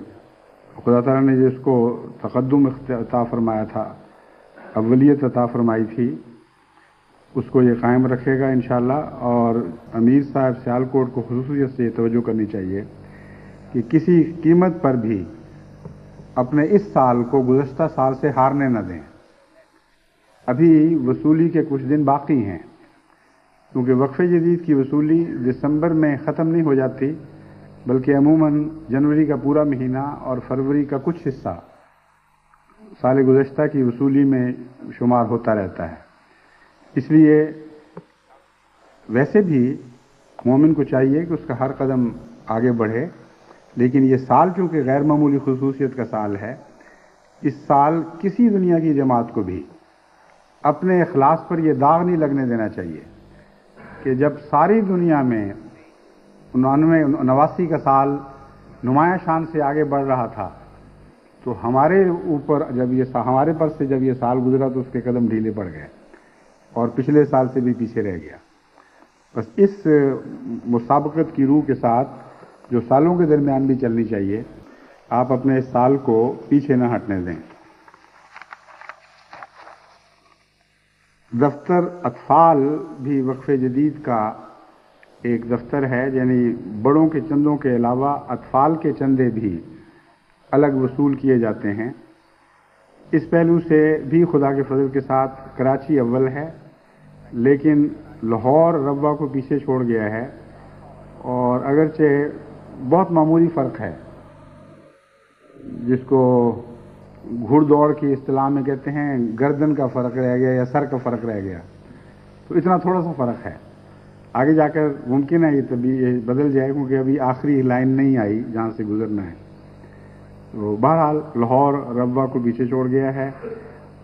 خدا تعالیٰ نے جس کو تقدم عطا فرمایا تھا، اولیت عطا فرمائی تھی، اس کو یہ قائم رکھے گا انشاءاللہ. اور امیر صاحب سیالکوٹ کو خصوصیت سے یہ توجہ کرنی چاہیے کہ کسی قیمت پر بھی اپنے اس سال کو گزشتہ سال سے ہارنے نہ دیں. ابھی وصولی کے کچھ دن باقی ہیں، کیونکہ وقف جدید کی وصولی دسمبر میں ختم نہیں ہو جاتی، بلکہ عموماً جنوری کا پورا مہینہ اور فروری کا کچھ حصہ سال گزشتہ کی وصولی میں شمار ہوتا رہتا ہے. اس لیے ویسے بھی مومن کو چاہیے کہ اس کا ہر قدم آگے بڑھے، لیکن یہ سال چونکہ غیر معمولی خصوصیت کا سال ہے، اس سال کسی دنیا کی جماعت کو بھی اپنے اخلاص پر یہ داغ نہیں لگنے دینا چاہیے کہ جب ساری دنیا میں 89 کا سال نمایاں شان سے آگے بڑھ رہا تھا، تو ہمارے پر سے جب یہ سال گزرا تو اس کے قدم ڈھیلے پڑ گئے اور پچھلے سال سے بھی پیچھے رہ گیا. بس اس مسابقت کی روح کے ساتھ جو سالوں کے درمیان بھی چلنی چاہیے، آپ اپنے اس سال کو پیچھے نہ ہٹنے دیں. دفتر اطفال بھی وقف جدید کا ایک دفتر ہے، یعنی بڑوں کے چندوں کے علاوہ اطفال کے چندے بھی الگ وصول کیے جاتے ہیں. اس پہلو سے بھی خدا کے فضل کے ساتھ کراچی اول ہے، لیکن لاہور روا کو پیچھے چھوڑ گیا ہے. اور اگرچہ بہت معمولی فرق ہے، جس کو گھڑ دوڑ کی اصطلاح میں کہتے ہیں گردن کا فرق رہ گیا یا سر کا فرق رہ گیا، تو اتنا تھوڑا سا فرق ہے. آگے جا کر ممکن ہے یہ بدل جائے، کیونکہ ابھی آخری لائن نہیں آئی جہاں سے گزرنا ہے. تو بہرحال لاہور روا کو پیچھے چھوڑ گیا ہے،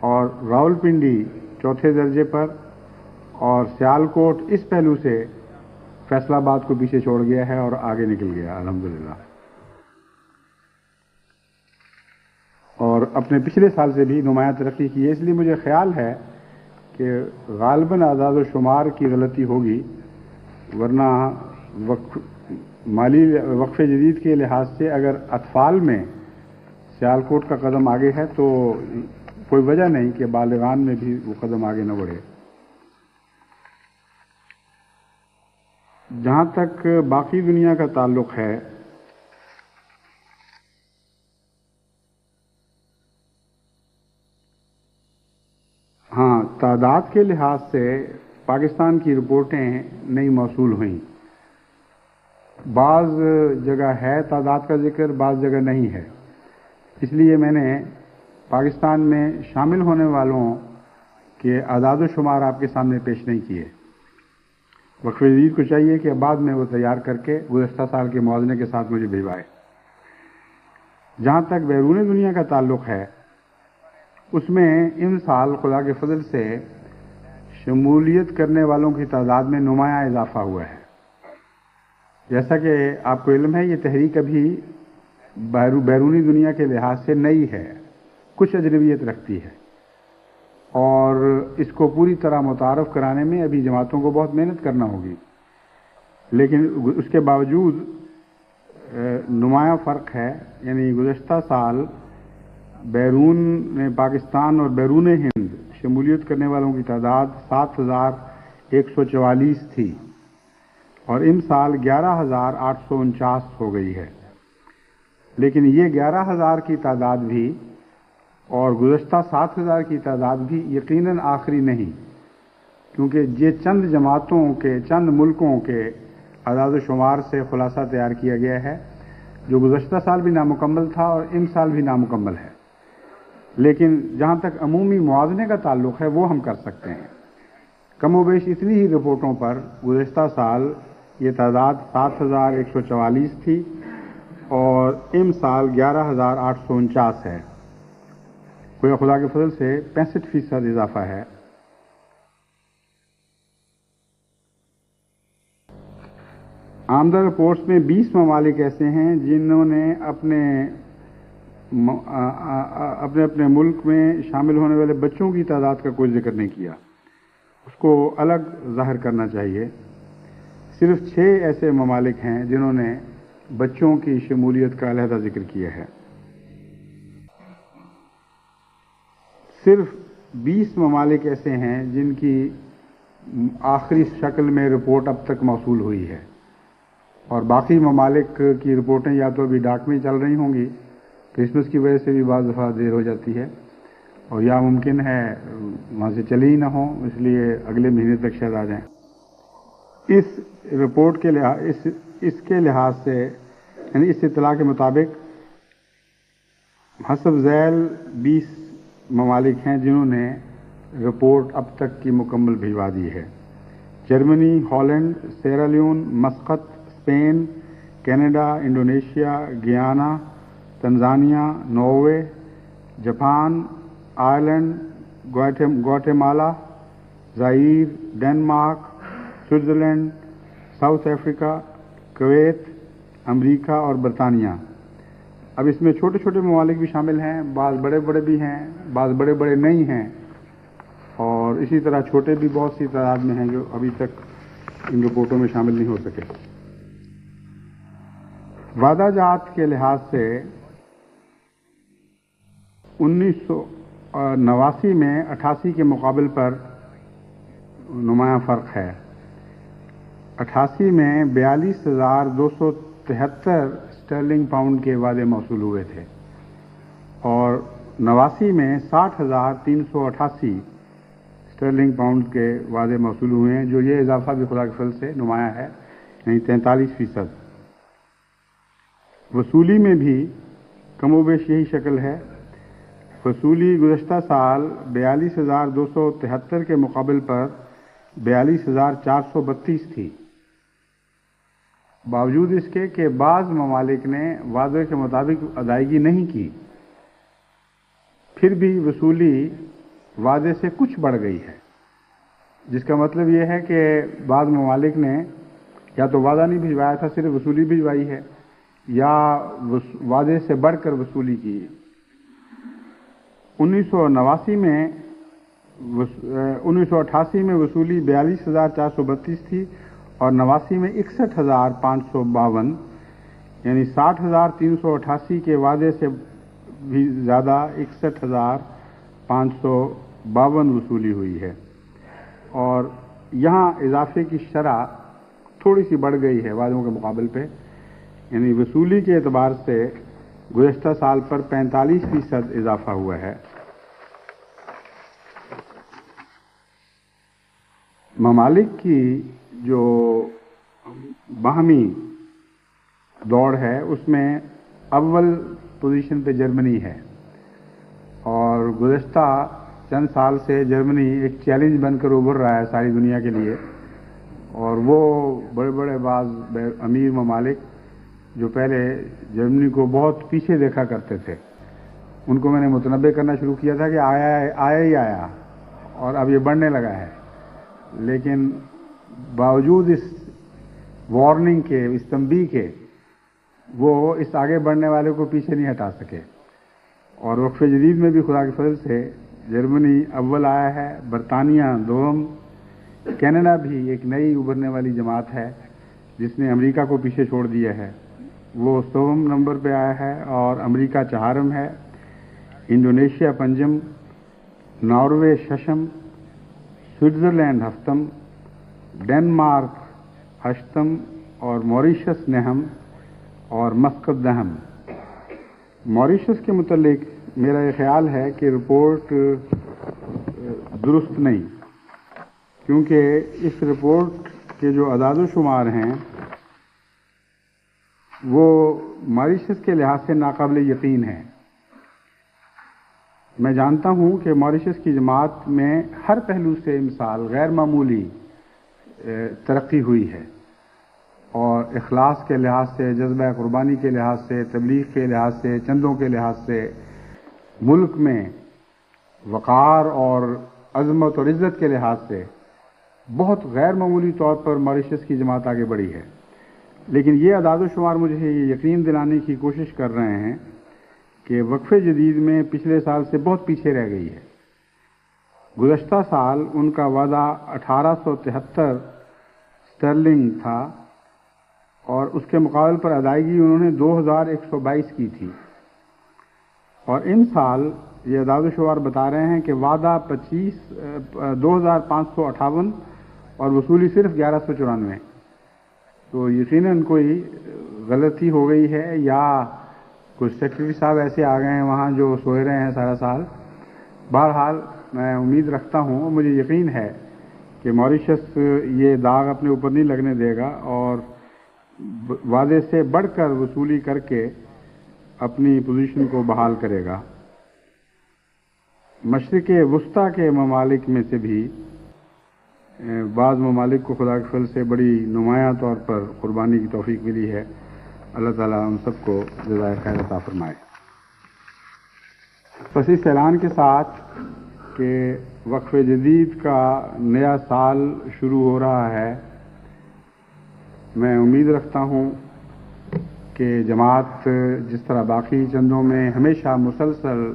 اور راولپنڈی 4تھے درجے پر، اور سیالکوٹ اس پہلو سے فیصل آباد کو پیچھے چھوڑ گیا ہے اور آگے نکل گیا الحمدللہ. اور اپنے پچھلے سال سے بھی نمایاں ترقی کی ہے. اس لیے مجھے خیال ہے کہ غالباً اعداد و شمار کی غلطی ہوگی، ورنہ مالی وقف جدید کے لحاظ سے اگر اطفال میں سیالکوٹ کا قدم آگے ہے تو کوئی وجہ نہیں کہ بالغان میں بھی وہ قدم آگے نہ بڑھے. جہاں تک باقی دنیا کا تعلق ہے، تعداد کے لحاظ سے پاکستان کی رپورٹیں نئی موصول ہوئیں. بعض جگہ ہے تعداد کا ذکر، بعض جگہ نہیں ہے. اس لیے میں نے پاکستان میں شامل ہونے والوں کے اعداد و شمار آپ کے سامنے پیش نہیں کیے. وقف جدید کو چاہیے کہ بعد میں وہ تیار کر کے گزشتہ سال کے موازنے کے ساتھ مجھے بھیجوائے. جہاں تک بیرون دنیا کا تعلق ہے، اس میں ان سال خدا کے فضل سے شمولیت کرنے والوں کی تعداد میں نمایاں اضافہ ہوا ہے. جیسا کہ آپ کو علم ہے، یہ تحریک ابھی بیرونی دنیا کے لحاظ سے نئی ہے، کچھ اجنبیت رکھتی ہے، اور اس کو پوری طرح متعارف کرانے میں ابھی جماعتوں کو بہت محنت کرنا ہوگی. لیکن اس کے باوجود نمایاں فرق ہے. یعنی گزشتہ سال بیرون پاکستان اور بیرون ہند شمولیت کرنے والوں کی تعداد 7,144 تھی، اور ان سال 11,849 ہو گئی ہے. لیکن یہ 11,000 کی تعداد بھی اور گزشتہ 7,000 کی تعداد بھی یقیناً آخری نہیں، کیونکہ یہ چند جماعتوں کے، چند ملکوں کے اعداد و شمار سے خلاصہ تیار کیا گیا ہے، جو گزشتہ سال بھی نامکمل تھا اور ان سال بھی نامکمل ہے. لیکن جہاں تک عمومی موازنے کا تعلق ہے وہ ہم کر سکتے ہیں. کم و بیش اتنی ہی رپورٹوں پر گزشتہ سال یہ تعداد 7,144 تھی اور ان سال 11,849 ہے. کوئی خدا کے فضل سے 65% اضافہ ہے. آمدہ رپورٹس میں 20 ممالک ایسے ہیں جنہوں نے اپنے ملک میں شامل ہونے والے بچوں کی تعداد کا کوئی ذکر نہیں کیا. اس کو الگ ظاہر کرنا چاہیے. صرف 6 ایسے ممالک ہیں جنہوں نے بچوں کی شمولیت کا علیحدہ ذکر کیا ہے. صرف 20 ممالک ایسے ہیں جن کی آخری شکل میں رپورٹ اب تک موصول ہوئی ہے، اور باقی ممالک کی رپورٹیں یا تو ابھی ڈاک میں چل رہی ہوں گی، کرسمس کی وجہ سے بھی بعض دفعہ دیر ہو جاتی ہے، اور یا ممکن ہے وہاں سے چلی ہی نہ ہوں، اس لیے اگلے مہینے تک شاید آ جائیں. اس رپورٹ کے لحاظ اس کے لحاظ سے، یعنی اس اطلاع کے مطابق حسب ذیل 20 ممالک ہیں جنہوں نے رپورٹ اب تک کی مکمل بھجوا دی ہے. Germany, Holland, Sierra Leone, Muscat, Spain, Canada, Indonesia, Guyana, Tanzania, Norway, Japan, Ireland, Guatemala, Zaire, Denmark, Switzerland, South Africa, Kuwait, America اور برطانیہ. اب اس میں چھوٹے چھوٹے ممالک بھی شامل ہیں، بعض بڑے بڑے بھی ہیں، بعض بڑے بڑے نہیں ہیں، اور اسی طرح چھوٹے بھی بہت سی تعداد میں ہیں جو ابھی تک ان رپورٹوں میں شامل نہیں ہو سکے. وعدہ جات کے لحاظ سے 1989 میں 88 کے مقابل پر نمایاں فرق ہے. 88 میں 42,273 اسٹرلنگ پاؤنڈ کے وعدے موصول ہوئے تھے، اور 89 میں 60,388 اسٹرلنگ پاؤنڈ کے وعدے موصول ہوئے ہیں، جو یہ اضافہ بھی خدا کے فضل سے نمایاں ہے، یعنی 43%. وصولی میں بھی کم و بیش یہی شکل ہے. وصولی گزشتہ سال 42,273 کے مقابل پر 42,432 تھی، باوجود اس کے کہ بعض ممالک نے وعدے کے مطابق ادائیگی نہیں کی، پھر بھی وصولی وعدے سے کچھ بڑھ گئی ہے. جس کا مطلب یہ ہے کہ بعض ممالک نے یا تو وعدہ نہیں بھجوایا تھا، صرف وصولی بھجوائی ہے، یا وعدے سے بڑھ کر وصولی کی. 1989 میں وصولی 42,432 تھی، اور 89 میں 61,552، یعنی 60,388 کے وعدے سے بھی زیادہ 61,552 وصولی ہوئی ہے. اور یہاں اضافے کی شرح تھوڑی سی بڑھ گئی ہے وعدوں کے مقابل پہ، یعنی وصولی کے اعتبار سے گزشتہ سال پر 45% اضافہ ہوا ہے. ممالک کی جو باہمی دوڑ ہے اس میں اول پوزیشن پہ جرمنی ہے، اور گزشتہ چند سال سے جرمنی ایک چیلنج بن کر ابھر رہا ہے ساری دنیا کے لیے، اور وہ بڑے بڑے بعض امیر ممالک جو پہلے جرمنی کو بہت پیچھے دیکھا کرتے تھے، ان کو میں نے متنبع کرنا شروع کیا تھا کہ آیا ہی آیا اور اب یہ بڑھنے لگا ہے، لیکن باوجود اس وارننگ کے، اس تنبیہ کے، وہ اس آگے بڑھنے والے کو پیچھے نہیں ہٹا سکے، اور وقف جدید میں بھی خدا کے فضل سے جرمنی اول آیا ہے، برطانیہ دوم، کینیڈا بھی ایک نئی ابھرنے والی جماعت ہے جس نے امریکہ کو پیچھے چھوڑ دیا ہے، وہ 100 نمبر پہ آیا ہے، اور امریکہ 4 ہے، انڈونیشیا 5، ناروے 6، سوئٹزرلینڈ 7، ڈنمارک 8، اور موریشس 9 اور مسقط 10۔ موریشس کے متعلق میرا یہ خیال ہے کہ رپورٹ درست نہیں، کیونکہ اس رپورٹ کے جو اعداد و شمار ہیں وہ موریشس کے لحاظ سے ناقابل یقین ہیں۔ میں جانتا ہوں کہ موریشس کی جماعت میں ہر پہلو سے مثال غیر معمولی ترقی ہوئی ہے، اور اخلاص کے لحاظ سے، جذبہ قربانی کے لحاظ سے، تبلیغ کے لحاظ سے، چندوں کے لحاظ سے، ملک میں وقار اور عظمت اور عزت کے لحاظ سے بہت غیر معمولی طور پر موریشس کی جماعت آگے بڑھی ہے، لیکن یہ اعداد و شمار مجھے یہ یقین دلانے کی کوشش کر رہے ہیں کہ وقف جدید میں پچھلے سال سے بہت پیچھے رہ گئی ہے۔ گزشتہ سال ان کا وعدہ 1873 اسٹرلنگ تھا، اور اس کے مقابل پر ادائیگی انہوں نے 2122 کی تھی، اور ان سال یہ اعداد و شمار بتا رہے ہیں کہ وعدہ 2558 اور وصولی صرف 1194۔ تو یقیناً کوئی غلطی ہو گئی ہے، یا کچھ سیکرٹری صاحب ایسے آ گئے ہیں وہاں جو سوئے رہے ہیں سارا سال۔ بہرحال میں امید رکھتا ہوں، مجھے یقین ہے کہ موریشس یہ داغ اپنے اوپر نہیں لگنے دے گا، اور وعدے سے بڑھ کر وصولی کر کے اپنی پوزیشن کو بحال کرے گا۔ مشرق وسطیٰ کے ممالک میں سے بھی بعض ممالک کو خدا کے فضل سے بڑی نمایاں طور پر قربانی کی توفیق ملی ہے۔ اللہ تعالیٰ ان سب کو جزائے خیر عطا فرمائے۔ پس اس اعلان کے ساتھ کہ وقف جدید کا نیا سال شروع ہو رہا ہے، میں امید رکھتا ہوں کہ جماعت جس طرح باقی چندوں میں ہمیشہ مسلسل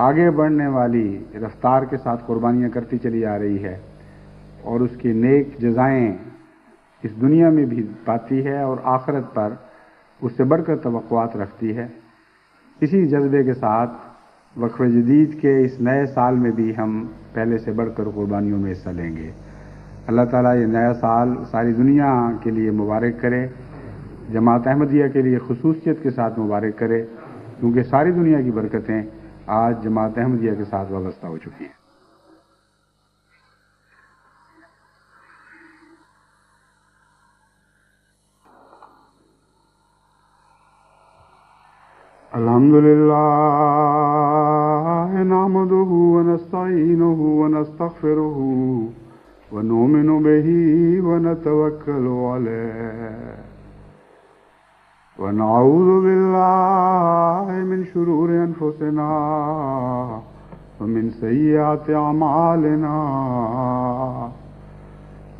آگے بڑھنے والی رفتار کے ساتھ قربانیاں کرتی چلی آ رہی ہے، اور اس کی نیک جزائیں اس دنیا میں بھی پاتی ہے اور آخرت پر اس سے بڑھ کر توقعات رکھتی ہے، اسی جذبے کے ساتھ وقف جدید کے اس نئے سال میں بھی ہم پہلے سے بڑھ کر قربانیوں میں حصہ لیں گے۔ اللہ تعالیٰ یہ نیا سال ساری دنیا کے لیے مبارک کرے، جماعت احمدیہ کے لیے خصوصیت کے ساتھ مبارک کرے، کیونکہ ساری دنیا کی برکتیں آج جماعت احمدیہ کے ساتھ وابستہ ہو چکی ہیں۔ الحمدللہ نحمدہ ونستعینہ ونستغفرہ ونؤمن بہ ونتوکل علیہ ونعوذ باللہ من شرور انفسنا ومن سیئات اعمالنا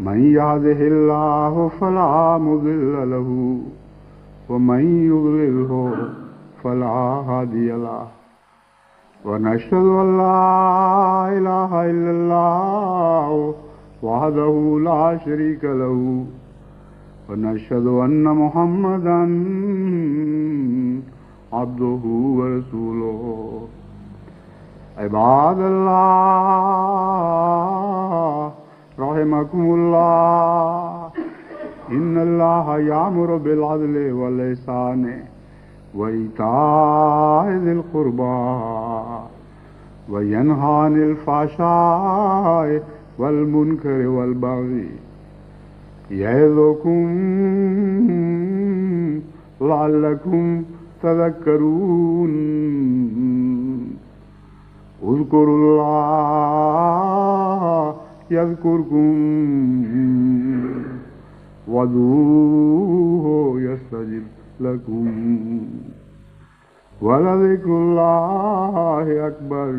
من یہدہ اللہ فلا مضل لہ ومن یضللہ فلا ہادی لہ ونشہد ان لا الہ الا اللہ وحدہ لا شریک لہ ونشہد ان محمدا عبدہ ورسولہ۔ عباد اللہ رحمکم اللہ، ان اللہ یامر بالعدل والاحسان وإيتاء ذي القربى وينهى عن الفحشاء والمنكر والبغي يعظكم لعلكم تذكرون اذكروا الله يذكركم وادعوه يستجب لكم ولذكر الله أكبر